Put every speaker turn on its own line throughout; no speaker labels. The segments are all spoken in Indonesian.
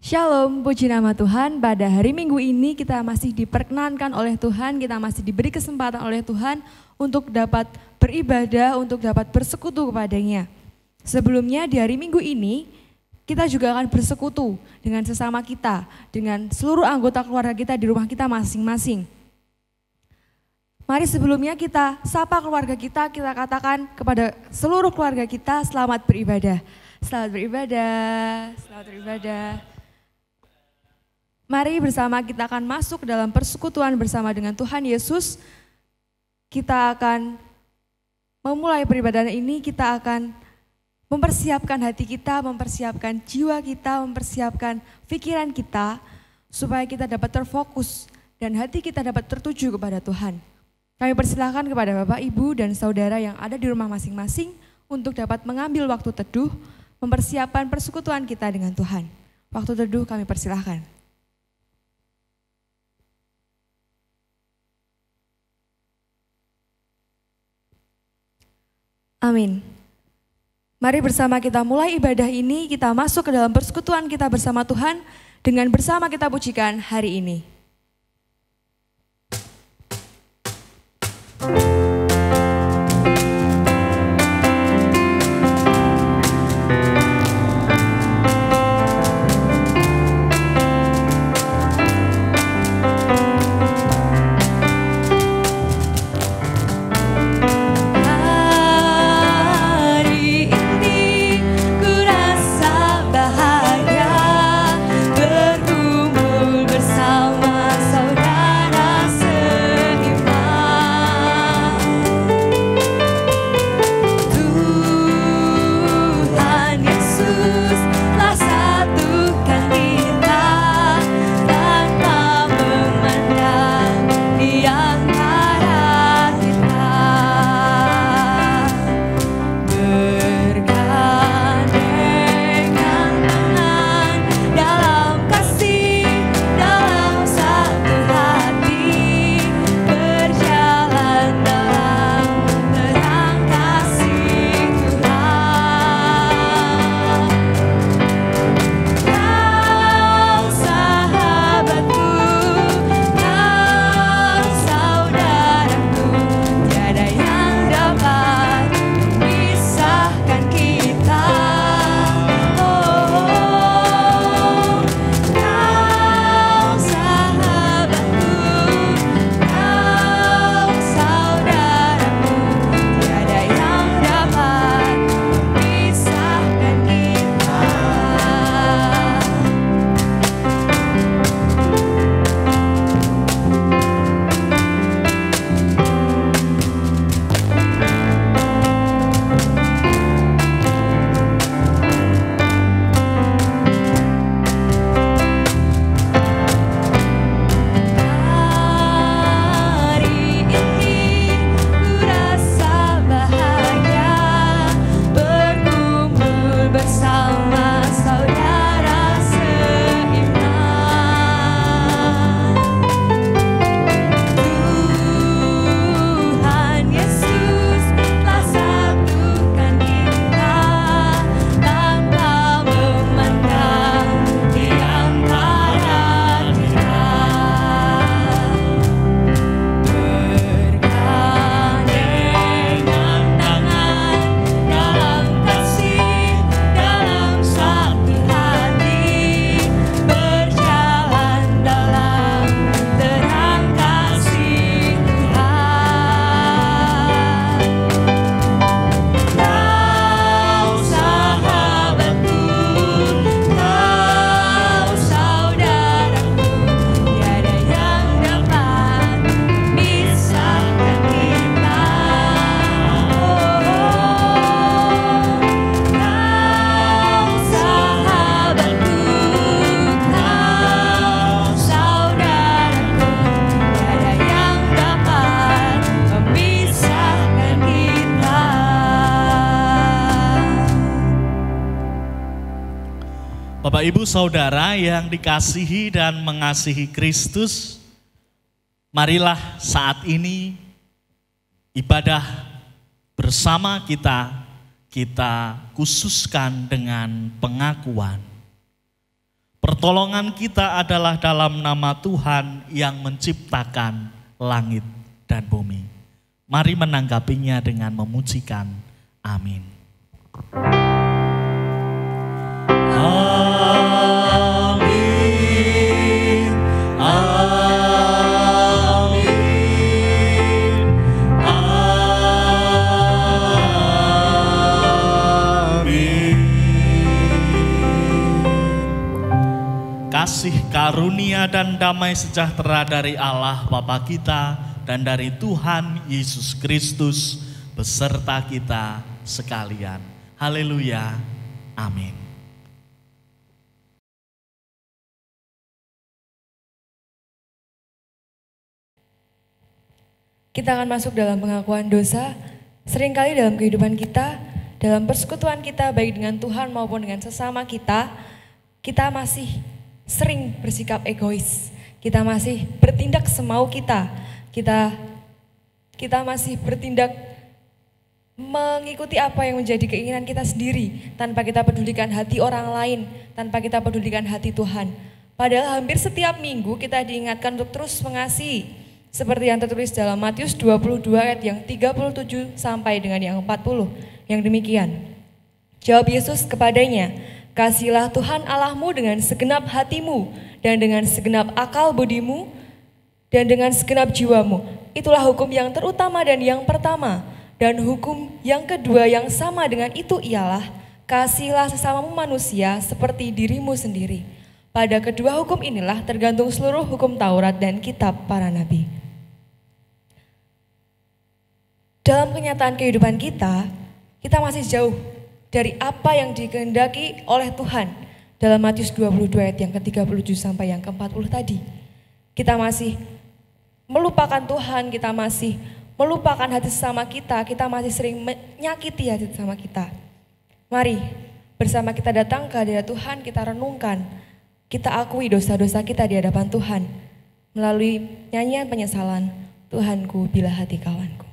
Shalom, puji nama Tuhan. Pada hari Minggu ini kita masih diperkenankan oleh Tuhan, kita masih diberi kesempatan oleh Tuhan untuk dapat beribadah, untuk dapat bersekutu kepadanya. Sebelumnya di hari Minggu ini kita juga akan bersekutu dengan sesama kita, dengan seluruh anggota keluarga kita di rumah kita masing-masing. Mari sebelumnya kita sapa keluarga kita katakan kepada seluruh keluarga kita, selamat beribadah. Selamat beribadah, selamat beribadah. Mari bersama kita akan masuk dalam persekutuan bersama dengan Tuhan Yesus. Kita akan memulai peribadahan ini, kita akan mempersiapkan hati kita, mempersiapkan jiwa kita, mempersiapkan pikiran kita, supaya kita dapat terfokus dan hati kita dapat tertuju kepada Tuhan. Kami persilahkan kepada Bapak, Ibu, dan Saudara yang ada di rumah masing-masing untuk dapat mengambil waktu teduh, mempersiapkan persekutuan kita dengan Tuhan. Waktu teduh kami persilahkan. Amin. Mari bersama kita mulai ibadah ini, kita masuk ke dalam persekutuan kita bersama Tuhan, dengan bersama kita pujikan hari ini.
Bapak, Ibu, Saudara yang dikasihi dan mengasihi Kristus, marilah saat ini ibadah bersama kita khususkan dengan pengakuan. Pertolongan kita adalah dalam nama Tuhan yang menciptakan langit dan bumi. Mari menanggapinya dengan memujikan. Amin. Amin. Amin. Amin. Kasih karunia dan damai sejahtera dari Allah Bapa kita dan dari Tuhan Yesus Kristus beserta kita sekalian. Haleluya. Amin.
Kita akan masuk dalam pengakuan dosa. Seringkali dalam kehidupan kita, dalam persekutuan kita baik dengan Tuhan maupun dengan sesama kita masih sering bersikap egois. Kita masih bertindak semau kita. Kita masih bertindak mengikuti apa yang menjadi keinginan kita sendiri tanpa kita pedulikan hati orang lain, tanpa kita pedulikan hati Tuhan. Padahal hampir setiap minggu kita diingatkan untuk terus mengasihi. Seperti yang tertulis dalam Matius 22 ayat yang 37 sampai dengan yang 40. Yang demikian. Jawab Yesus kepadanya, "Kasihilah Tuhan Allahmu dengan segenap hatimu dan dengan segenap akal budimu dan dengan segenap jiwamu. Itulah hukum yang terutama dan yang pertama. Dan hukum yang kedua yang sama dengan itu ialah, kasihilah sesamamu manusia seperti dirimu sendiri. Pada kedua hukum inilah tergantung seluruh hukum Taurat dan kitab para nabi." Dalam kenyataan kehidupan kita masih jauh dari apa yang dikehendaki oleh Tuhan. Dalam Matius 22 ayat yang ke-37 sampai yang ke-40 tadi. Kita masih melupakan Tuhan, kita masih melupakan hati sesama kita masih sering menyakiti hati sesama kita. Mari bersama kita datang ke hadirat Tuhan, kita renungkan, kita akui dosa-dosa kita di hadapan Tuhan. Melalui nyanyian penyesalan, Tuhanku bila hati kawanku.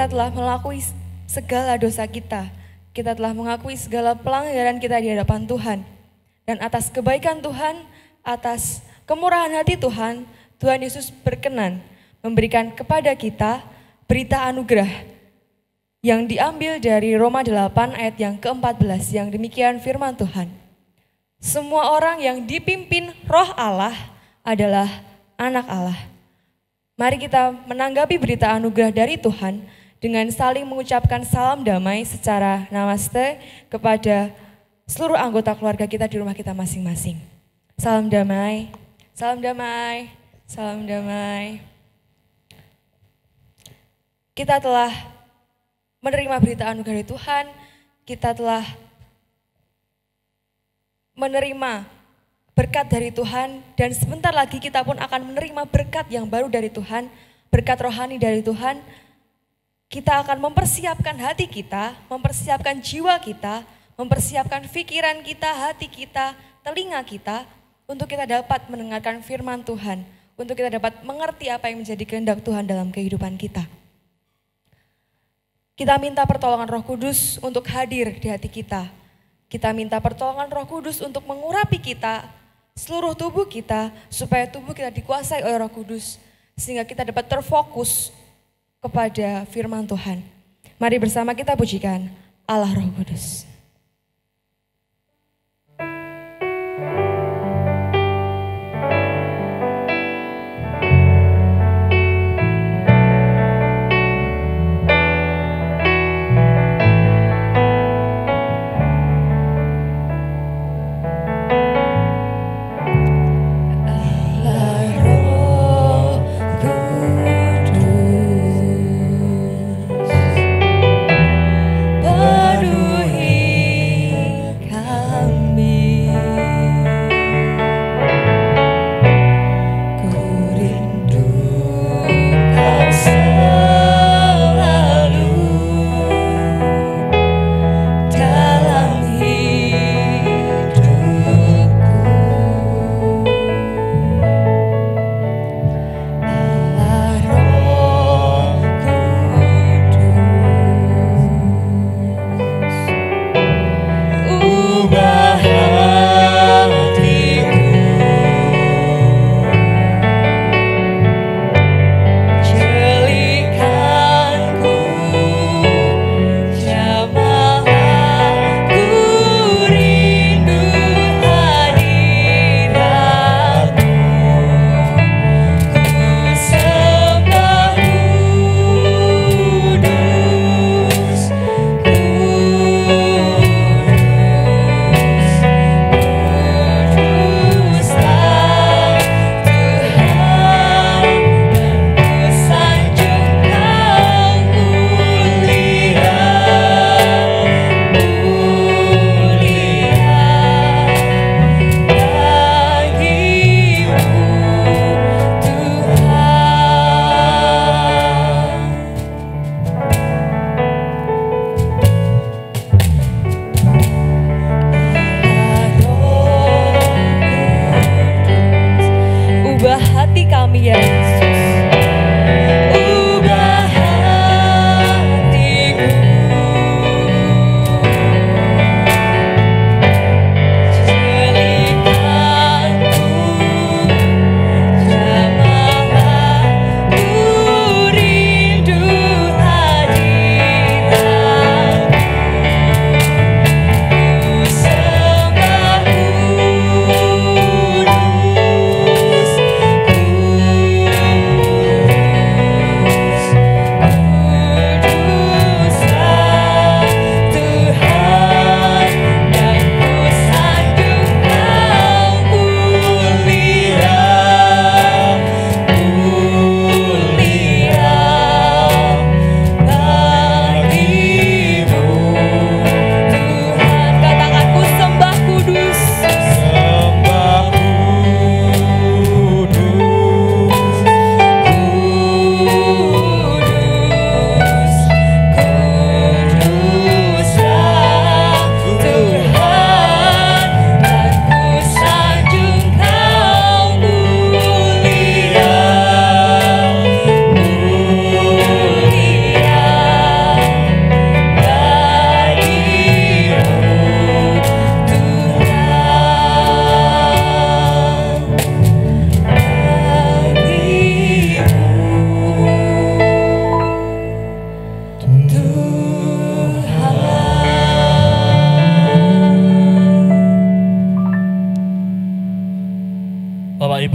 telah mengakui segala dosa kita. Kita telah mengakui segala pelanggaran kita di hadapan Tuhan. Dan atas kebaikan Tuhan, atas kemurahan hati Tuhan, Tuhan Yesus berkenan memberikan kepada kita berita anugerah yang diambil dari Roma 8 ayat yang ke-14 yang demikian firman Tuhan. Semua orang yang dipimpin Roh Allah adalah anak Allah. Mari kita menanggapi berita anugerah dari Tuhan dengan saling mengucapkan salam damai secara namaste kepada seluruh anggota keluarga kita di rumah kita masing-masing. Salam damai, salam damai, salam damai. Kita telah menerima berita anugerah dari Tuhan, kita telah menerima berkat dari Tuhan, dan sebentar lagi kita pun akan menerima berkat yang baru dari Tuhan, berkat rohani dari Tuhan. Kita akan mempersiapkan hati kita, mempersiapkan jiwa kita, mempersiapkan pikiran kita, hati kita, telinga kita, untuk kita dapat mendengarkan firman Tuhan, untuk kita dapat mengerti apa yang menjadi kehendak Tuhan dalam kehidupan kita. Kita minta pertolongan Roh Kudus untuk hadir di hati kita. Kita minta pertolongan Roh Kudus untuk mengurapi kita, seluruh tubuh kita, supaya tubuh kita dikuasai oleh Roh Kudus, sehingga kita dapat terfokus kepada firman Tuhan. Mari bersama kita pujikan Allah Roh Kudus.
Penuhi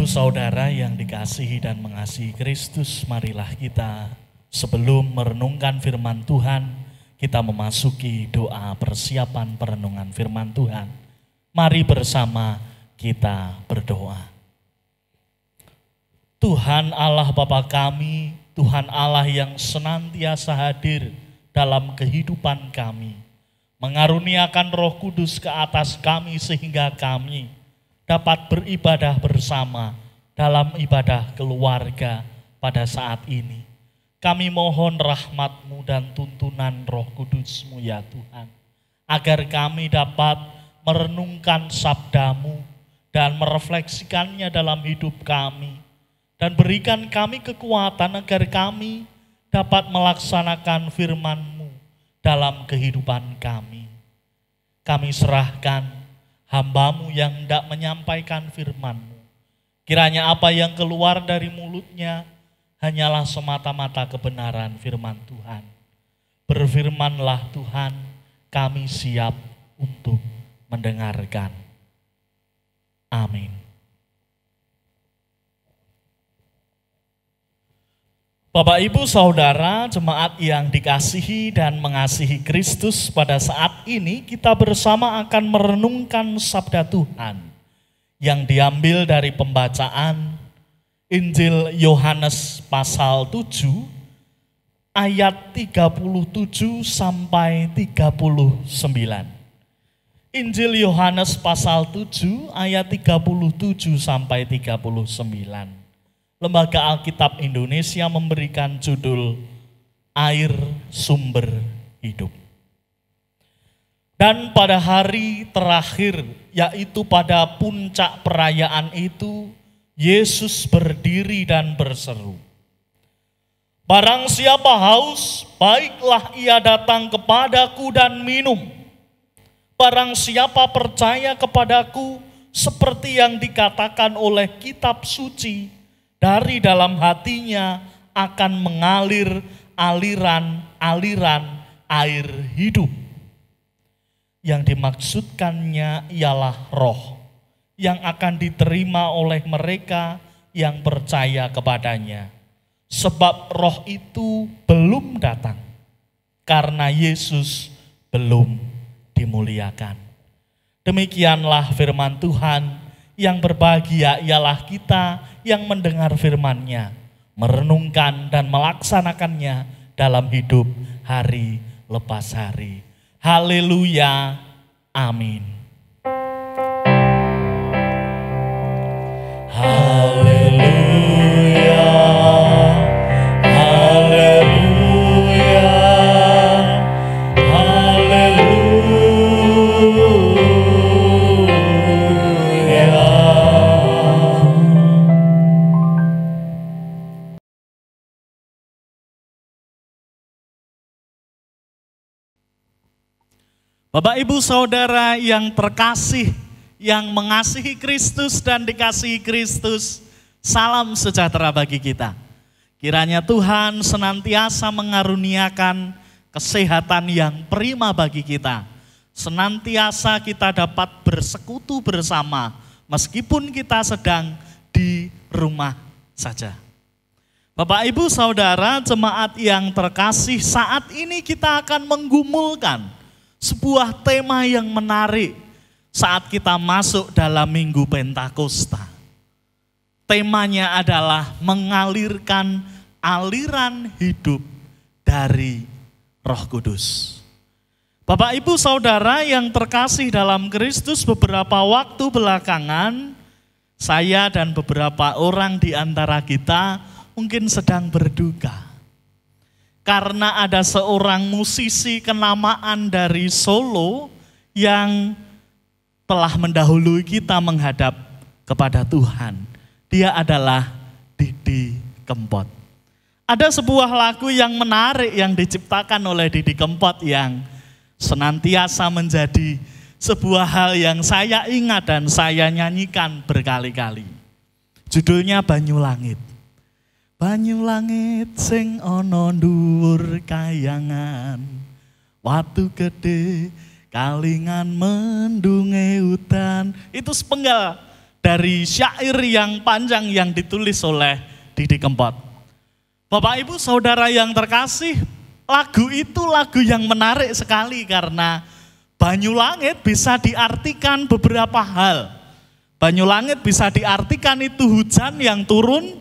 Ibu Saudara yang dikasihi dan mengasihi Kristus, marilah kita sebelum merenungkan firman Tuhan, kita memasuki doa persiapan perenungan firman Tuhan. Mari bersama kita berdoa. Tuhan Allah Bapa kami, Tuhan Allah yang senantiasa hadir dalam kehidupan kami, mengaruniakan Roh Kudus ke atas kami sehingga kami dapat beribadah bersama dalam ibadah keluarga pada saat ini. Kami mohon rahmat-Mu dan tuntunan Roh Kudus-Mu ya Tuhan, agar kami dapat merenungkan sabda-Mu dan merefleksikannya dalam hidup kami, dan berikan kami kekuatan agar kami dapat melaksanakan firman-Mu dalam kehidupan kami. Kami serahkan hamba-Mu yang hendak menyampaikan firman-Mu. Kiranya apa yang keluar dari mulutnya hanyalah semata-mata kebenaran firman Tuhan. Berfirmanlah Tuhan, kami siap untuk mendengarkan. Amin. Bapak, Ibu, Saudara, jemaat yang dikasihi dan mengasihi Kristus, pada saat ini kita bersama akan merenungkan sabda Tuhan yang diambil dari pembacaan Injil Yohanes pasal 7 ayat 37 sampai 39. Injil Yohanes pasal 7 ayat 37 sampai 39. Lembaga Alkitab Indonesia memberikan judul Air Sumber Hidup. Dan pada hari terakhir, yaitu pada puncak perayaan itu, Yesus berdiri dan berseru, "Barang siapa haus, baiklah ia datang kepadaku dan minum. Barang siapa percaya kepadaku, seperti yang dikatakan oleh kitab suci, dari dalam hatinya akan mengalir aliran-aliran air hidup." Yang dimaksudkannya ialah roh yang akan diterima oleh mereka yang percaya kepadanya. Sebab roh itu belum datang, karena Yesus belum dimuliakan. Demikianlah firman Tuhan. Yang berbahagia ialah kita yang mendengar firman-Nya, merenungkan dan melaksanakannya dalam hidup hari lepas hari. Haleluya, amin. Haleluya, haleluya, haleluya. Bapak, Ibu, Saudara yang terkasih, yang mengasihi Kristus dan dikasihi Kristus, salam sejahtera bagi kita. Kiranya Tuhan senantiasa mengaruniakan kesehatan yang prima bagi kita. Senantiasa kita dapat bersekutu bersama, meskipun kita sedang di rumah saja. Bapak, Ibu, Saudara, jemaat yang terkasih, saat ini kita akan menggumulkan sebuah tema yang menarik saat kita masuk dalam Minggu Pentakosta. Temanya adalah mengalirkan aliran hidup dari Roh Kudus. Bapak, Ibu, Saudara yang terkasih dalam Kristus, beberapa waktu belakangan saya dan beberapa orang di antara kita mungkin sedang berduka. Karena ada seorang musisi kenamaan dari Solo yang telah mendahului kita menghadap kepada Tuhan. Dia adalah Didi Kempot. Ada sebuah lagu yang menarik yang diciptakan oleh Didi Kempot yang senantiasa menjadi sebuah hal yang saya ingat dan saya nyanyikan berkali-kali. Judulnya Banyu Langit. Banyu langit sing ana dhuwur kayangan, watu gede kalingan mendunge udan. Itu sepenggal dari syair yang panjang yang ditulis oleh Didi Kempot. Bapak Ibu Saudara yang terkasih, lagu itu lagu yang menarik sekali karena Banyulangit bisa diartikan beberapa hal. Banyulangit bisa diartikan itu hujan yang turun,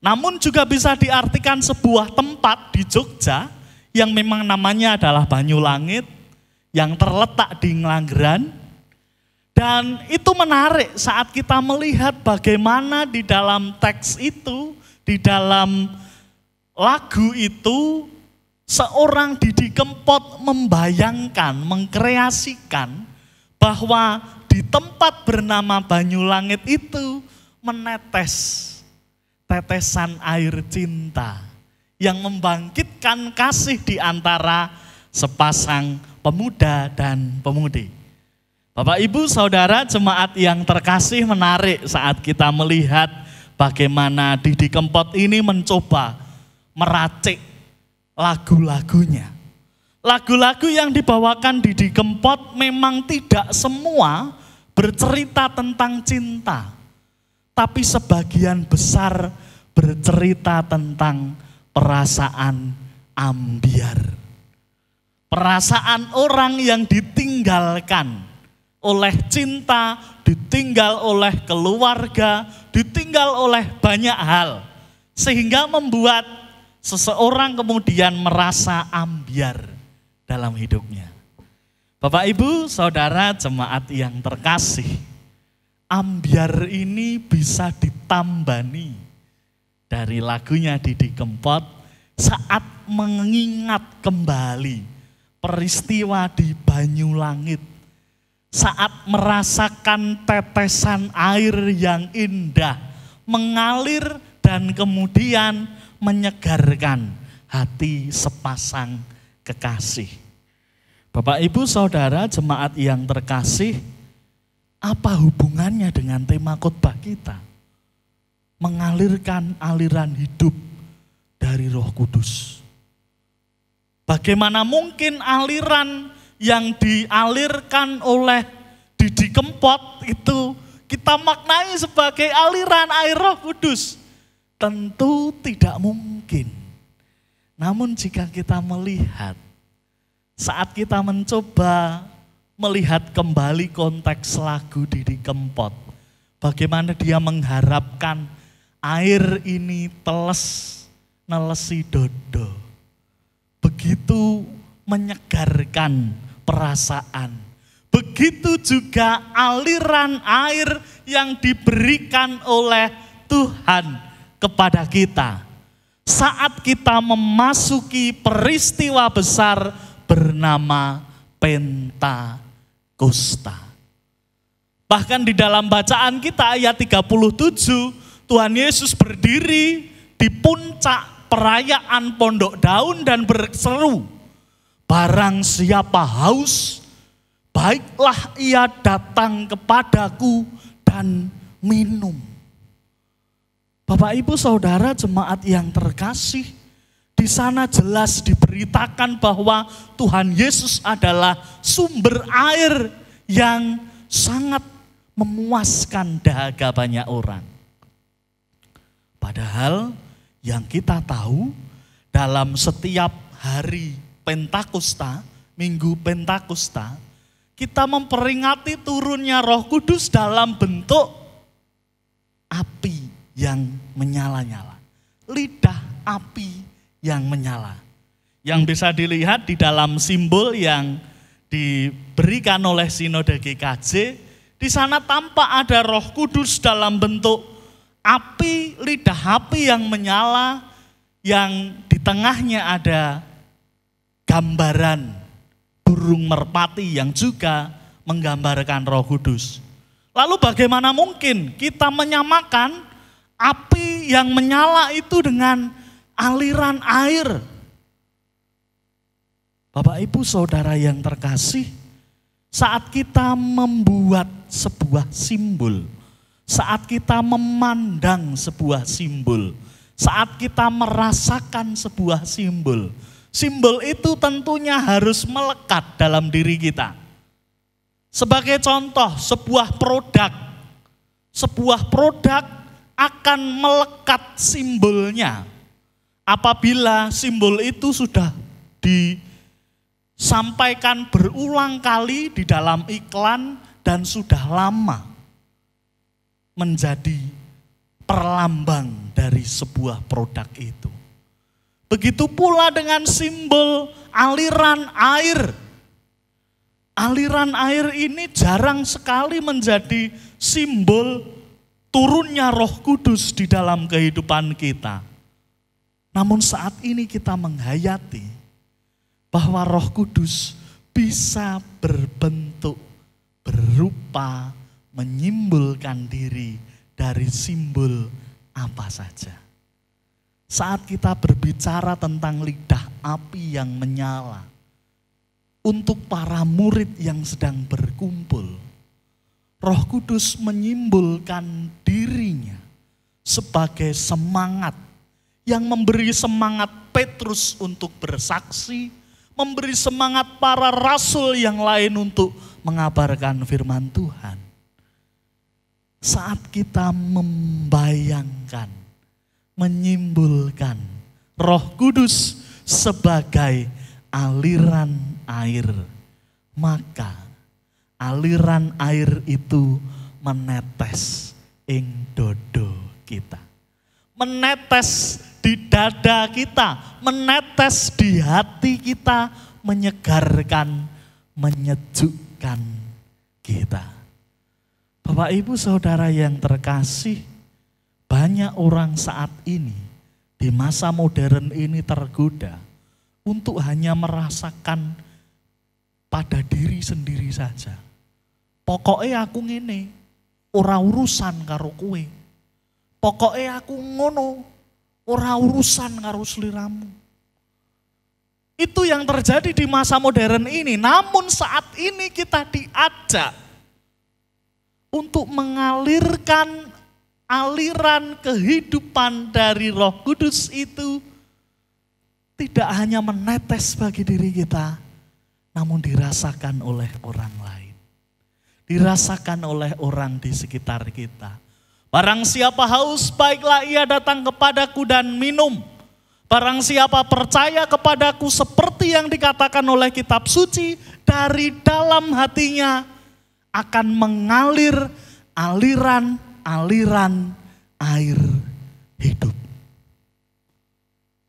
namun juga bisa diartikan sebuah tempat di Jogja yang memang namanya adalah Banyulangit yang terletak di Nglanggeran. Dan itu menarik saat kita melihat bagaimana di dalam teks itu, di dalam lagu itu, seorang Didi Kempot membayangkan, mengkreasikan bahwa di tempat bernama Banyulangit itu menetes tetesan air cinta yang membangkitkan kasih di antara sepasang pemuda dan pemudi. Bapak Ibu Saudara jemaat yang terkasih, menarik saat kita melihat bagaimana Didi Kempot ini mencoba meracik lagu-lagunya. Lagu-lagu yang dibawakan Didi Kempot memang tidak semua bercerita tentang cinta, tapi sebagian besar bercerita tentang perasaan ambyar. Perasaan orang yang ditinggalkan oleh cinta, ditinggal oleh keluarga, ditinggal oleh banyak hal. Sehingga membuat seseorang kemudian merasa ambyar dalam hidupnya. Bapak Ibu Saudara jemaat yang terkasih, ambyar ini bisa ditambani dari lagunya Didi Kempot saat mengingat kembali peristiwa di Banyulangit. Saat merasakan tetesan air yang indah mengalir dan kemudian menyegarkan hati sepasang kekasih. Bapak Ibu Saudara jemaat yang terkasih, apa hubungannya dengan tema khotbah kita? Mengalirkan aliran hidup dari Roh Kudus. Bagaimana mungkin aliran yang dialirkan oleh Didi Kempot itu kita maknai sebagai aliran air Roh Kudus? Tentu tidak mungkin. Namun jika kita melihat, saat kita mencoba melihat kembali konteks lagu Didi Kempot, bagaimana dia mengharapkan air ini teles nelesi dodo, begitu menyegarkan perasaan. Begitu juga aliran air yang diberikan oleh Tuhan kepada kita saat kita memasuki peristiwa besar bernama Pentakosta. Bahkan di dalam bacaan kita ayat 37, Tuhan Yesus berdiri di puncak perayaan Pondok Daun dan berseru, "Barang siapa haus, baiklah ia datang kepadaku dan minum." Bapak Ibu Saudara jemaat yang terkasih, di sana jelas diberitakan bahwa Tuhan Yesus adalah sumber air yang sangat memuaskan dahaga banyak orang. Padahal yang kita tahu dalam setiap hari Pentakosta, Minggu Pentakosta, kita memperingati turunnya Roh Kudus dalam bentuk api yang menyala-nyala. Lidah api yang menyala. Yang bisa dilihat di dalam simbol yang diberikan oleh Sinode GKJ, di sana tampak ada Roh Kudus dalam bentuk api, lidah api yang menyala, yang di tengahnya ada gambaran burung merpati yang juga menggambarkan Roh Kudus. Lalu bagaimana mungkin kita menyamakan api yang menyala itu dengan aliran air? Bapak Ibu Saudara yang terkasih, saat kita membuat sebuah simbol, saat kita memandang sebuah simbol, saat kita merasakan sebuah simbol, simbol itu tentunya harus melekat dalam diri kita. Sebagai contoh, sebuah produk, sebuah produk akan melekat simbolnya. Apabila simbol itu sudah disampaikan berulang kali di dalam iklan dan sudah lama menjadi perlambang dari sebuah produk itu. Begitu pula dengan simbol aliran air. Aliran air ini jarang sekali menjadi simbol turunnya Roh Kudus di dalam kehidupan kita. Namun saat ini kita menghayati bahwa Roh Kudus bisa berbentuk, berupa, menyimbolkan diri dari simbol apa saja. Saat kita berbicara tentang lidah api yang menyala, untuk para murid yang sedang berkumpul, Roh Kudus menyimbolkan dirinya sebagai semangat yang memberi semangat Petrus untuk bersaksi, memberi semangat para rasul yang lain untuk mengabarkan firman Tuhan. Saat kita membayangkan, menyimbolkan Roh Kudus sebagai aliran air, maka aliran air itu menetes ing dodo kita. Menetes di dada kita, menetes di hati kita, menyegarkan, menyejukkan kita. Bapak Ibu Saudara yang terkasih, banyak orang saat ini di masa modern ini tergoda untuk hanya merasakan pada diri sendiri saja. Pokoknya aku ngene, ora urusan karo kowe. Pokoknya aku ngono, ora urusan karo sliramu. Itu yang terjadi di masa modern ini. Namun saat ini kita diajak untuk mengalirkan aliran kehidupan dari Roh Kudus itu tidak hanya menetes bagi diri kita, namun dirasakan oleh orang lain. Dirasakan oleh orang di sekitar kita. Barang siapa haus, baiklah ia datang kepadaku dan minum. Barang siapa percaya kepadaku seperti yang dikatakan oleh kitab suci, dari dalam hatinya akan mengalir aliran-aliran air hidup.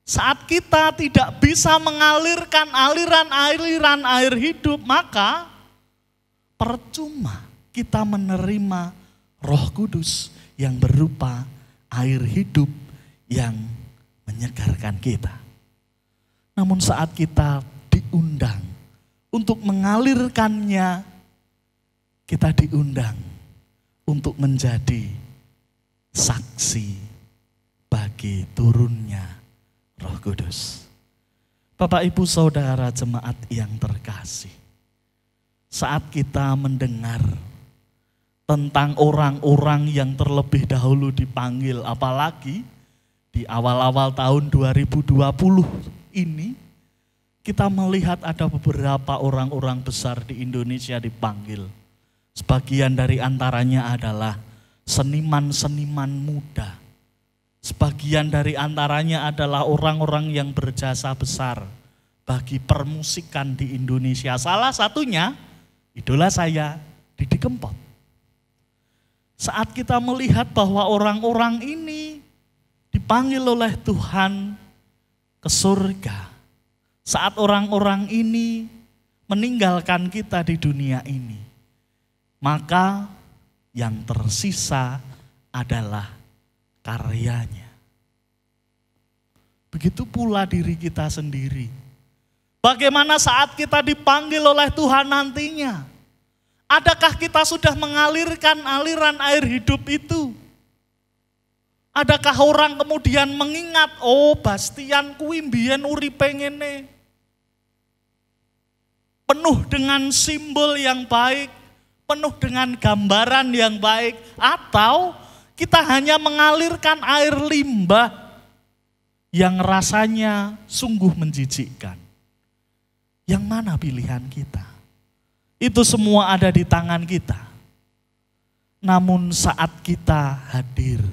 Saat kita tidak bisa mengalirkan aliran-aliran air hidup, maka percuma kita menerima Roh Kudus yang berupa air hidup yang menyegarkan kita. Namun saat kita diundang untuk mengalirkannya, kita diundang untuk menjadi saksi bagi turunnya Roh Kudus. Bapak Ibu Saudara jemaat yang terkasih, saat kita mendengar tentang orang-orang yang terlebih dahulu dipanggil, apalagi di awal-awal tahun 2020 ini, kita melihat ada beberapa orang-orang besar di Indonesia dipanggil. Sebagian dari antaranya adalah seniman-seniman muda. Sebagian dari antaranya adalah orang-orang yang berjasa besar bagi permusikan di Indonesia. Salah satunya, idola saya, Didi Kempot. Saat kita melihat bahwa orang-orang ini dipanggil oleh Tuhan ke surga, saat orang-orang ini meninggalkan kita di dunia ini, maka yang tersisa adalah karyanya. Begitu pula diri kita sendiri. Bagaimana saat kita dipanggil oleh Tuhan nantinya? Adakah kita sudah mengalirkan aliran air hidup itu? Adakah orang kemudian mengingat, oh Bastian kuwi mbiyen uripe ngene. Penuh dengan simbol yang baik, penuh dengan gambaran yang baik, atau kita hanya mengalirkan air limbah yang rasanya sungguh menjijikkan. Yang mana pilihan kita? Itu semua ada di tangan kita. Namun saat kita hadir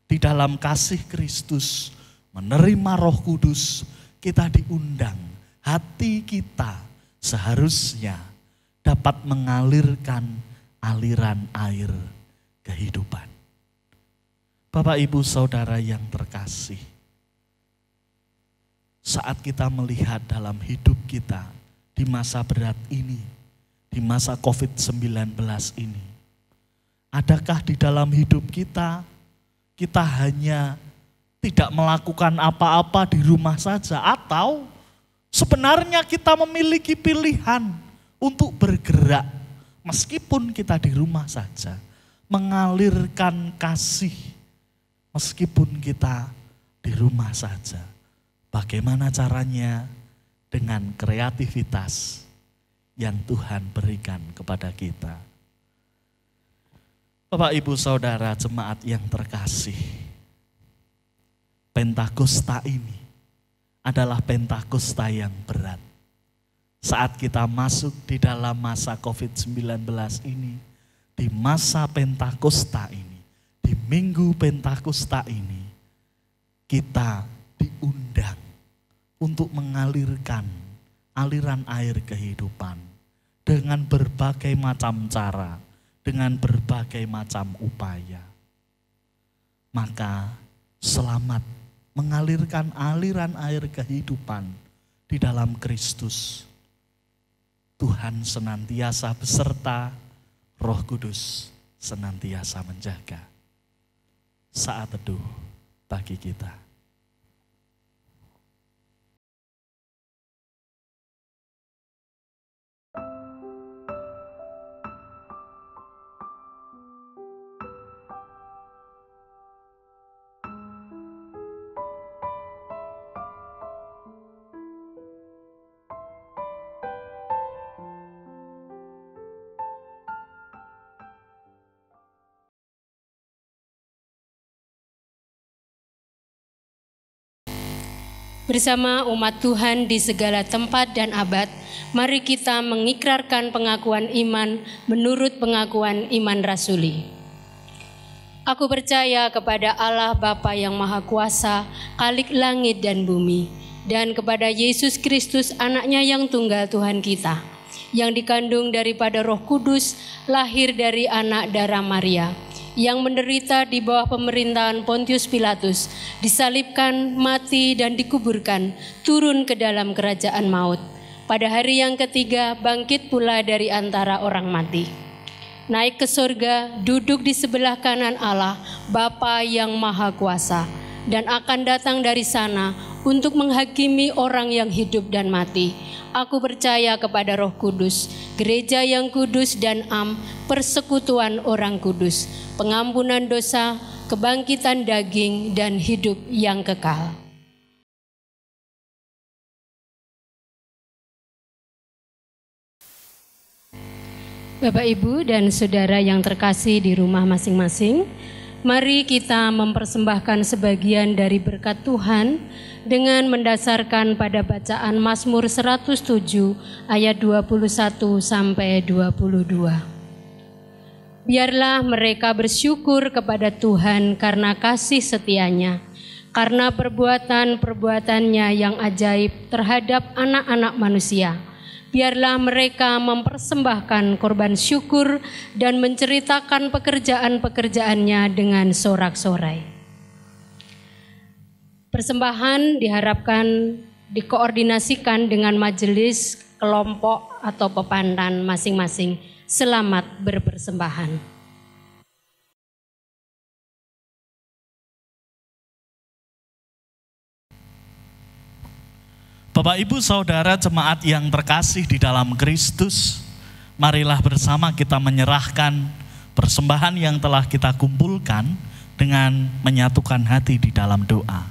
di dalam kasih Kristus, menerima Roh Kudus, kita diundang, hati kita seharusnya dapat mengalirkan aliran air kehidupan. Bapak, Ibu, Saudara yang terkasih, saat kita melihat dalam hidup kita di masa berat ini, di masa COVID-19 ini, adakah di dalam hidup kita hanya tidak melakukan apa-apa di rumah saja, atau sebenarnya kita memiliki pilihan untuk bergerak meskipun kita di rumah saja, mengalirkan kasih meskipun kita di rumah saja. Bagaimana caranya? Dengan kreativitas yang Tuhan berikan kepada kita. Bapak, Ibu, Saudara, jemaat yang terkasih, Pentakosta ini adalah Pentakosta yang berat. Saat kita masuk di dalam masa COVID-19 ini, di masa Pentakosta ini, di Minggu Pentakosta ini, kita diundang untuk mengalirkan aliran air kehidupan dengan berbagai macam cara, dengan berbagai macam upaya. Maka selamat mengalirkan aliran air kehidupan di dalam Kristus. Tuhan senantiasa beserta, Roh Kudus senantiasa menjaga. Saat teduh bagi kita.
Bersama umat Tuhan di segala tempat dan abad, mari kita mengikrarkan pengakuan iman menurut pengakuan iman rasuli. Aku percaya kepada Allah Bapa yang Maha Kuasa, Khalik langit dan bumi, dan kepada Yesus Kristus, anaknya yang tunggal Tuhan kita, yang dikandung daripada Roh Kudus, lahir dari anak darah Maria, yang menderita di bawah pemerintahan Pontius Pilatus, disalibkan, mati, dan dikuburkan, turun ke dalam kerajaan maut. Pada hari yang ketiga, bangkit pula dari antara orang mati. Naik ke surga, duduk di sebelah kanan Allah, Bapa yang Maha Kuasa, dan akan datang dari sana untuk menghakimi orang yang hidup dan mati. Aku percaya kepada Roh Kudus, gereja yang kudus dan am, persekutuan orang kudus, pengampunan dosa, kebangkitan daging, dan hidup yang kekal. Bapak, Ibu, dan Saudara yang terkasih di rumah masing-masing, mari kita mempersembahkan sebagian dari berkat Tuhan dengan mendasarkan pada bacaan Mazmur 107 ayat 21 sampai 22. Biarlah mereka bersyukur kepada Tuhan karena kasih setianya, karena perbuatan-perbuatannya yang ajaib terhadap anak-anak manusia. Biarlah mereka mempersembahkan korban syukur dan menceritakan pekerjaan-pekerjaannya dengan sorak-sorai. Persembahan diharapkan dikoordinasikan dengan majelis, kelompok, atau pepandan masing-masing. Selamat berpersembahan.
Bapak, Ibu, Saudara, jemaat yang terkasih di dalam Kristus, marilah bersama kita menyerahkan persembahan yang telah kita kumpulkan dengan menyatukan hati di dalam doa.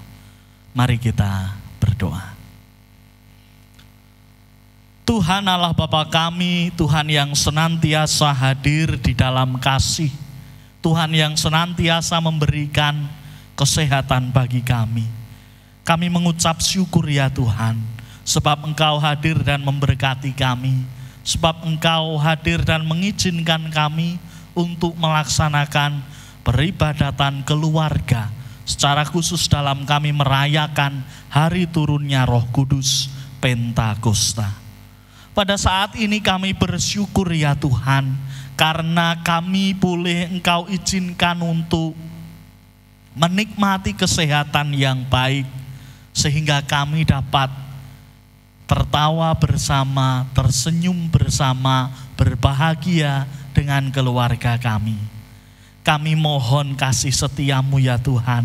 Mari kita berdoa. Tuhan Allah Bapa kami, Tuhan yang senantiasa hadir di dalam kasih, Tuhan yang senantiasa memberikan kesehatan bagi kami. Kami mengucap syukur ya Tuhan, sebab Engkau hadir dan memberkati kami, sebab Engkau hadir dan mengizinkan kami untuk melaksanakan peribadatan keluarga. Secara khusus dalam kami merayakan hari turunnya Roh Kudus Pentakosta. Pada saat ini kami bersyukur ya Tuhan, karena kami boleh Engkau izinkan untuk menikmati kesehatan yang baik, sehingga kami dapat tertawa bersama, tersenyum bersama, berbahagia dengan keluarga kami. Kami mohon kasih setiamu ya Tuhan,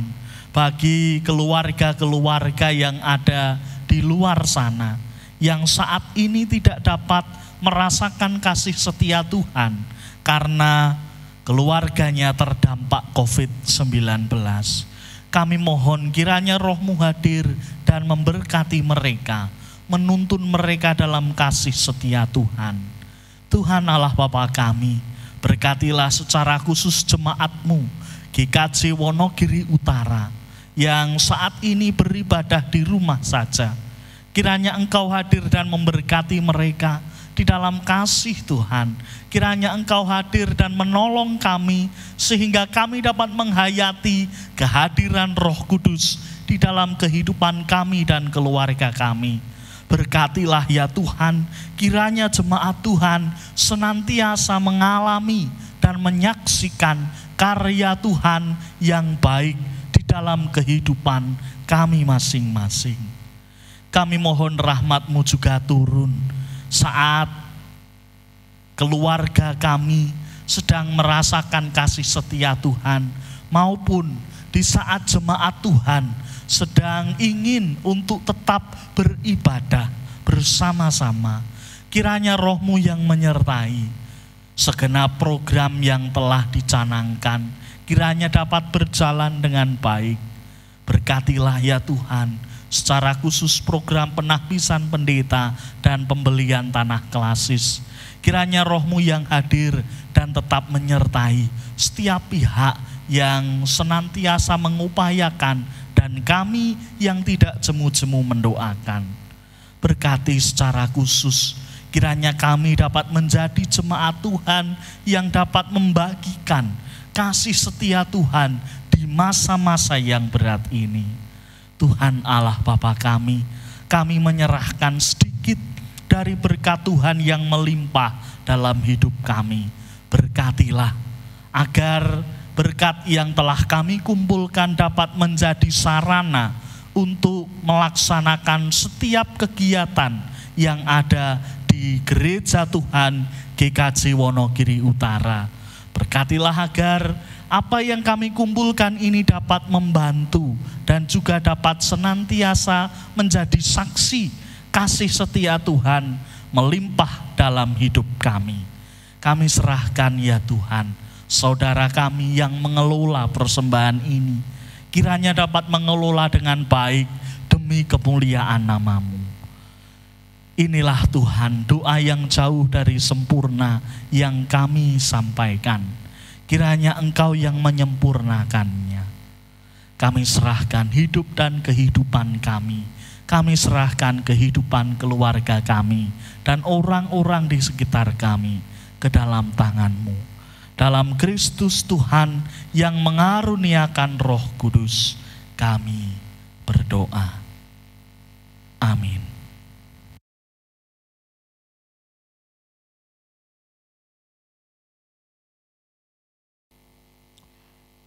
bagi keluarga-keluarga yang ada di luar sana, yang saat ini tidak dapat merasakan kasih setia Tuhan, karena keluarganya terdampak COVID-19. Kami mohon kiranya Roh-Mu hadir dan memberkati mereka, menuntun mereka dalam kasih setia Tuhan. Tuhan Allah Bapa kami, berkatilah secara khusus jemaat-Mu GKJ Wonogiri Utara yang saat ini beribadah di rumah saja. Kiranya Engkau hadir dan memberkati mereka di dalam kasih Tuhan. Kiranya Engkau hadir dan menolong kami sehingga kami dapat menghayati kehadiran Roh Kudus di dalam kehidupan kami dan keluarga kami. Berkatilah ya Tuhan, kiranya jemaat Tuhan senantiasa mengalami dan menyaksikan karya Tuhan yang baik di dalam kehidupan kami masing-masing. Kami mohon rahmat-Mu juga turun saat keluarga kami sedang merasakan kasih setia Tuhan, maupun di saat jemaat Tuhan sedang ingin untuk tetap beribadah bersama-sama. Kiranya Roh-Mu yang menyertai segenap program yang telah dicanangkan, kiranya dapat berjalan dengan baik. Berkatilah ya Tuhan, secara khusus program penahbisan pendeta dan pembelian tanah klasis. Kiranya Roh-Mu yang hadir dan tetap menyertai setiap pihak yang senantiasa mengupayakan dan kami yang tidak jemu-jemu mendoakan. Berkati secara khusus, kiranya kami dapat menjadi jemaat Tuhan yang dapat membagikan kasih setia Tuhan di masa-masa yang berat ini. Tuhan Allah Bapa kami menyerahkan sedikit dari berkat Tuhan yang melimpah dalam hidup kami. Berkatilah agar berkat yang telah kami kumpulkan dapat menjadi sarana untuk melaksanakan setiap kegiatan yang ada di Gereja Tuhan GKJ Wonogiri Utara. Berkatilah agar apa yang kami kumpulkan ini dapat membantu dan juga dapat senantiasa menjadi saksi kasih setia Tuhan melimpah dalam hidup kami. Kami serahkan ya Tuhan, saudara kami yang mengelola persembahan ini, kiranya dapat mengelola dengan baik demi kemuliaan nama-Mu. Inilah Tuhan doa yang jauh dari sempurna yang kami sampaikan. Kiranya Engkau yang menyempurnakannya. Kami serahkan hidup dan kehidupan kami. Kami serahkan kehidupan keluarga kami dan orang-orang di sekitar kami ke dalam tangan-Mu. Dalam Kristus Tuhan yang mengaruniakan Roh Kudus, kami berdoa. Amin.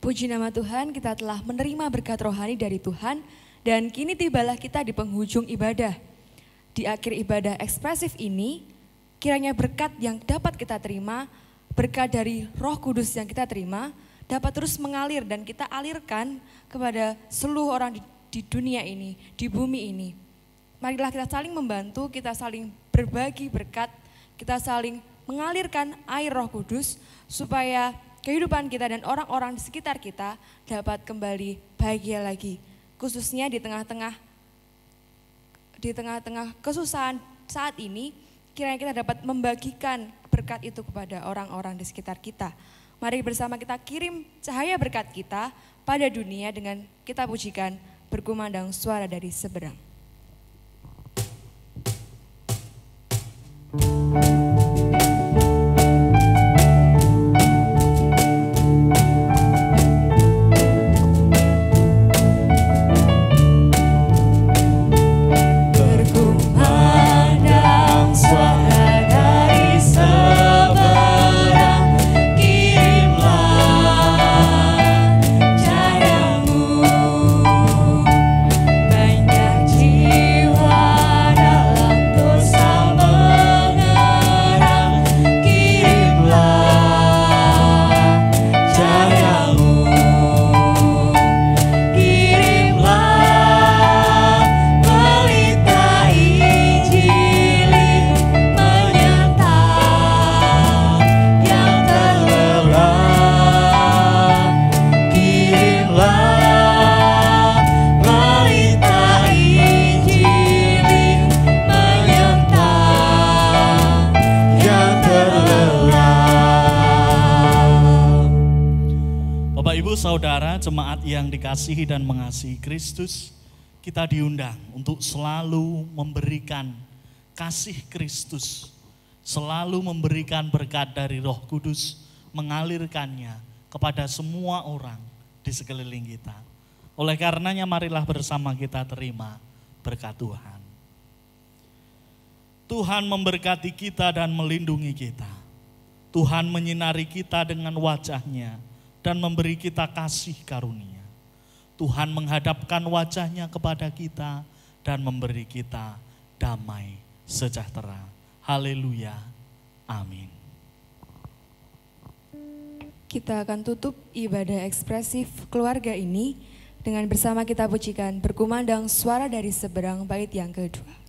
Puji nama Tuhan, kita telah menerima berkat rohani dari Tuhan dan kini tibalah kita di penghujung ibadah. Di akhir ibadah ekspresif ini, kiranya berkat yang dapat kita terima, berkat dari Roh Kudus yang kita terima, dapat terus mengalir dan kita alirkan kepada seluruh orang di dunia ini, di bumi ini. Marilah kita saling membantu, kita saling berbagi berkat, kita saling mengalirkan air Roh Kudus supaya kehidupan kita dan orang-orang di sekitar kita dapat kembali bahagia lagi. Khususnya di tengah-tengah kesusahan saat ini, kiranya kita dapat membagikan berkat itu kepada orang-orang di sekitar kita. Mari bersama kita kirim cahaya berkat kita pada dunia dengan kita pujikan berkumandang suara dari seberang.
Saudara jemaat yang dikasihi dan mengasihi Kristus, kita diundang untuk selalu memberikan kasih Kristus, selalu memberikan berkat dari Roh Kudus, mengalirkannya kepada semua orang di sekeliling kita. Oleh karenanya marilah bersama kita terima berkat Tuhan. Tuhan memberkati kita dan melindungi kita. Tuhan menyinari kita dengan wajah-Nya dan memberi kita kasih karunia. Tuhan menghadapkan wajah-Nya kepada kita dan memberi kita damai sejahtera. Haleluya. Amin.
Kita akan tutup ibadah ekspresif keluarga ini dengan bersama kita pujikan berkumandang suara dari seberang bait yang kedua.